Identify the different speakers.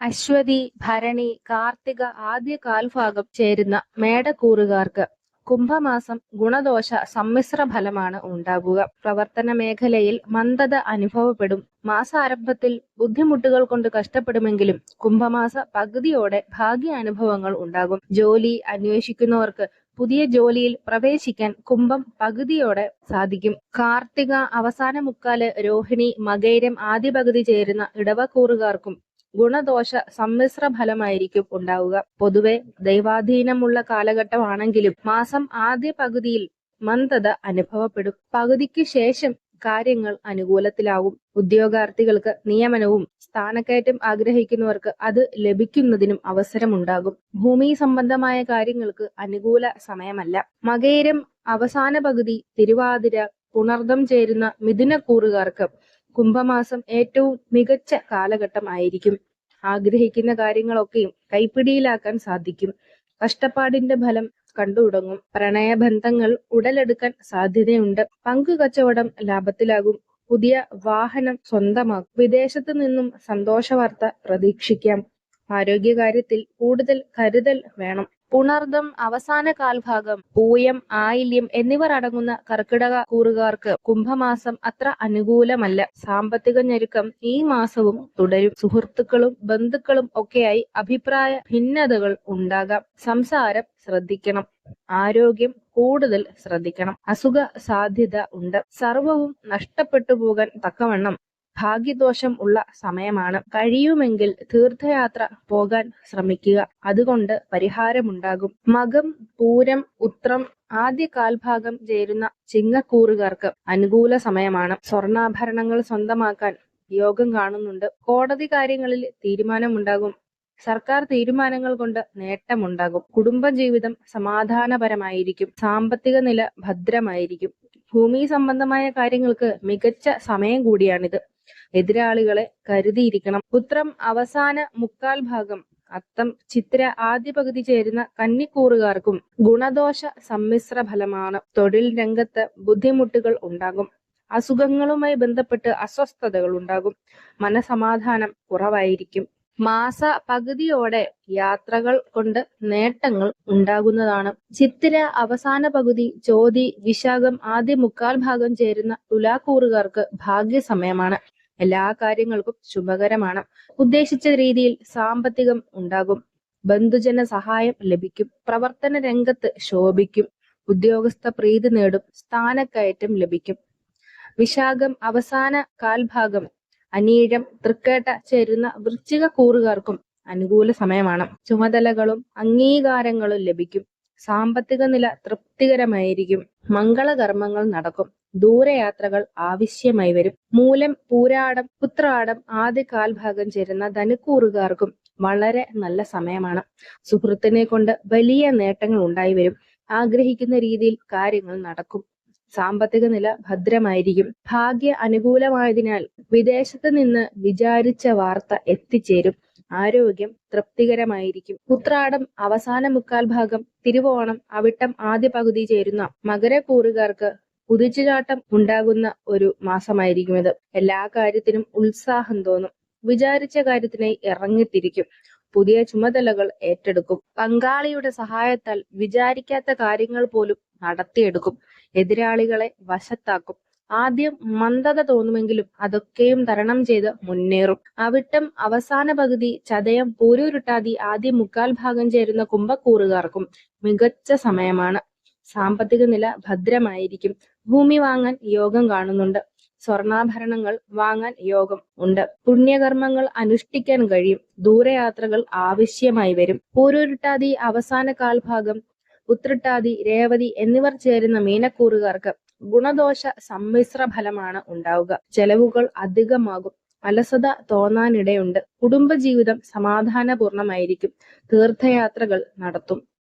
Speaker 1: അശ്വതി, ഭരണി, കാർത്തിക ആദ്യ കാൽഭാഗം ചേരുന്ന മേടക്കൂറുകാർക്ക് കുംഭമാസം ഗുണദോഷ സമ്മിശ്ര ഫലമാണ് ഉണ്ടാകുക. പ്രവർത്തന മേഖലയിൽ മന്ദത അനുഭവപ്പെടും. മാസാരംഭത്തിൽ ബുദ്ധിമുട്ടുകൾ കൊണ്ട് കഷ്ടപ്പെടുമെങ്കിലും കുംഭമാസ പകുതിയോടെ ഭാഗ്യ അനുഭവങ്ങൾ ഉണ്ടാകും. ജോലി അന്വേഷിക്കുന്നവർക്ക് പുതിയ ജോലിയിൽ പ്രവേശിക്കാൻ കുംഭം പകുതിയോടെ സാധിക്കും. കാർത്തിക അവസാന മുക്കാല്, രോഹിണി, മകയിരം ആദ്യ പകുതി ചേരുന്ന ഇടവക്കൂറുകാർക്കും ഗുണദോഷ സമ്മിശ്ര ഫലമായിരിക്കും ഉണ്ടാവുക. പൊതുവെ ദൈവാധീനമുള്ള കാലഘട്ടമാണെങ്കിലും മാസം ആദ്യ പകുതിയിൽ മന്ദത അനുഭവപ്പെടും. പകുതിക്ക് ശേഷം കാര്യങ്ങൾ അനുകൂലത്തിലാവും. ഉദ്യോഗാർത്ഥികൾക്ക് നിയമനവും സ്ഥാനക്കയറ്റം ആഗ്രഹിക്കുന്നവർക്ക് അത് ലഭിക്കുന്നതിനും അവസരമുണ്ടാകും. ഭൂമി സംബന്ധമായ കാര്യങ്ങൾക്ക് അനുകൂല സമയമല്ല. മകയിരം അവസാന പകുതി, തിരുവാതിര, പുണർദം ചേരുന്ന മിഥുനക്കൂറുകാർക്ക് കുംഭമാസം ഏറ്റവും മികച്ച കാലഘട്ടം ആയിരിക്കും. ആഗ്രഹിക്കുന്ന കാര്യങ്ങളൊക്കെയും കൈപ്പിടിയിലാക്കാൻ സാധിക്കും. കഷ്ടപ്പാടിന്റെ ഫലം കണ്ടു തുടങ്ങും. പ്രണയബന്ധങ്ങൾ ഉടലെടുക്കാൻ സാധ്യതയുണ്ട്. പങ്കുകച്ചവടം ലാഭത്തിലാകും. പുതിയ വാഹനം സ്വന്തമാക്കും. വിദേശത്തു നിന്നും സന്തോഷ വാർത്ത പ്രതീക്ഷിക്കാം. ആരോഗ്യകാര്യത്തിൽ കൂടുതൽ കരുതൽ വേണം. പുണർദം അവസാന കാൽഭാഗം, പൂയം, ആയില്യം എന്നിവർ അടങ്ങുന്ന കർക്കിടക കൂറുകാർക്ക് കുംഭമാസം അത്ര അനുകൂലമല്ല. സാമ്പത്തിക ഞെരുക്കം ഈ മാസവും തുടരും. സുഹൃത്തുക്കളും ബന്ധുക്കളും ഒക്കെയായി അഭിപ്രായ ഭിന്നതകൾ ഉണ്ടാകാം. സംസാരം ശ്രദ്ധിക്കണം. ആരോഗ്യം കൂടുതൽ ശ്രദ്ധിക്കണം. അസുഖ സാധ്യത ഉണ്ട്. സർവവും നഷ്ടപ്പെട്ടു പോകാൻ തക്കവണ്ണം ഭാഗ്യദോഷം ഉള്ള സമയമാണ്. കഴിയുമെങ്കിൽ തീർത്ഥയാത്ര പോകാൻ ശ്രമിക്കുക. അതുകൊണ്ട് പരിഹാരമുണ്ടാകും. മകം, പൂരം, ഉത്രം ആദ്യ കാൽഭാഗം ചേരുന്ന ചിങ്ങക്കൂറുകാർക്ക് അനുകൂല സമയമാണ്. സ്വർണ്ണാഭരണങ്ങൾ സ്വന്തമാക്കാൻ യോഗം കാണുന്നുണ്ട്. കോടതി കാര്യങ്ങളിൽ തീരുമാനമുണ്ടാകും. സർക്കാർ തീരുമാനങ്ങൾ കൊണ്ട് നേട്ടമുണ്ടാകും. കുടുംബജീവിതം സമാധാനപരമായിരിക്കും. സാമ്പത്തിക നില ഭദ്രമായിരിക്കും. ഭൂമി സംബന്ധമായ കാര്യങ്ങൾക്ക് മികച്ച സമയം കൂടിയാണിത്. എതിരാളികളെ കരുതിയിരിക്കണം. ഉത്രം അവസാന മുക്കാൽ ഭാഗം, അത്തം, ചിത്തിര ആദ്യ പകുതി ചേരുന്ന കന്നിക്കൂറുകാർക്കും ഗുണദോഷ സമ്മിശ്ര ഫലമാണ്. തൊഴിൽ രംഗത്ത് ബുദ്ധിമുട്ടുകൾ ഉണ്ടാകും. അസുഖങ്ങളുമായി ബന്ധപ്പെട്ട് അസ്വസ്ഥതകൾ ഉണ്ടാകും. മനസമാധാനം കുറവായിരിക്കും. മാസ പകുതിയോടെ യാത്രകൾ കൊണ്ട് നേട്ടങ്ങൾ ഉണ്ടാകുന്നതാണ്. ചിത്തിര അവസാന പകുതി, ചോതി, വിശാഖം ആദ്യ മുക്കാൽ ഭാഗം ചേരുന്ന തുലാക്കൂറുകാർക്ക് ഭാഗ്യസമയമാണ്. എല്ലാ കാര്യങ്ങൾക്കും ശുഭകരമാണ്. ഉദ്ദേശിച്ച രീതിയിൽ സാമ്പത്തികം ഉണ്ടാകും. ബന്ധുജന സഹായം ലഭിക്കും. പ്രവർത്തന രംഗത്ത് ശോഭിക്കും. ഉദ്യോഗസ്ഥ പ്രീതി നേടും. സ്ഥാനക്കയറ്റം ലഭിക്കും. വിശാഖം അവസാന കാൽഭാഗം, അനീഴം, തൃക്കേട്ട ചേരുന്ന വൃശ്ചിക കൂറുകാർക്കും അനുകൂല സമയമാണ്. ചുമതലകളും അംഗീകാരങ്ങളും ലഭിക്കും. സാമ്പത്തിക നില തൃപ്തികരമായിരിക്കും. മംഗളകർമ്മങ്ങൾ നടക്കും. ദൂരയാത്രകൾ ആവശ്യമായി വരും. മൂലം, പൂരാടം, ഉത്രാടം ആദ്യ കാൽഭാഗം ചേരുന്ന ധനുക്കൂറുകാർക്കും വളരെ നല്ല സമയമാണ്. സുഹൃത്തിനെ കൊണ്ട് വലിയ നേട്ടങ്ങൾ ഉണ്ടായി വരും. ആഗ്രഹിക്കുന്ന രീതിയിൽ കാര്യങ്ങൾ നടക്കും. സാമ്പത്തിക നില ഭദ്രമായിരിക്കും. ഭാഗ്യ അനുകൂലമായതിനാൽ വിദേശത്ത് നിന്ന് വിചാരിച്ച വാർത്ത എത്തിച്ചേരും. ആരോഗ്യം തൃപ്തികരമായിരിക്കും. ഉത്രാടം അവസാന മുക്കാൽ ഭാഗം, തിരുവോണം, അവിട്ടം ആദ്യ പകുതി ചേരുന്ന മകരക്കൂറുകാർക്ക് കുതിച്ചുചാട്ടം ഉണ്ടാകുന്ന ഒരു മാസമായിരിക്കും ഇത്. എല്ലാ കാര്യത്തിനും ഉത്സാഹം തോന്നും. വിചാരിച്ച കാര്യത്തിനായി ഇറങ്ങിത്തിരിക്കും. പുതിയ ചുമതലകൾ ഏറ്റെടുക്കും. പങ്കാളിയുടെ സഹായത്താൽ വിചാരിക്കാത്ത കാര്യങ്ങൾ പോലും നടത്തിയെടുക്കും. എതിരാളികളെ വശത്താക്കും. ആദ്യം മന്ദത തോന്നുമെങ്കിലും അതൊക്കെയും തരണം ചെയ്ത് മുന്നേറും. അവിട്ടം അവസാന പകുതി, ചതയം, പൂരൂരുട്ടാതി ആദ്യ മുക്കാൽ ഭാഗം ചേരുന്ന കുംഭക്കൂറുകാർക്കും മികച്ച സമയമാണ്. സാമ്പത്തിക നില ഭദ്രമായിരിക്കും. ഭൂമി വാങ്ങാൻ യോഗം കാണുന്നുണ്ട്. സ്വർണ്ണാഭരണങ്ങൾ വാങ്ങാൻ യോഗം ഉണ്ട്. പുണ്യകർമ്മങ്ങൾ അനുഷ്ഠിക്കാൻ കഴിയും. ദൂരയാത്രകൾ ആവശ്യമായി വരും. പൂരൂരുട്ടാതി അവസാന കാൽഭാഗം, ഉത്രട്ടാതി, രേവതി എന്നിവർ ചേരുന്ന മീനക്കൂറുകാർക്ക് ഗുണദോഷ സമ്മിശ്ര ഫലമാണ് ഉണ്ടാവുക. ചെലവുകൾ അധികമാകും. അലസത തോന്നാനിടയുണ്ട്. കുടുംബജീവിതം സമാധാനപൂർണമായിരിക്കും. തീർത്ഥയാത്രകൾ നടത്തും.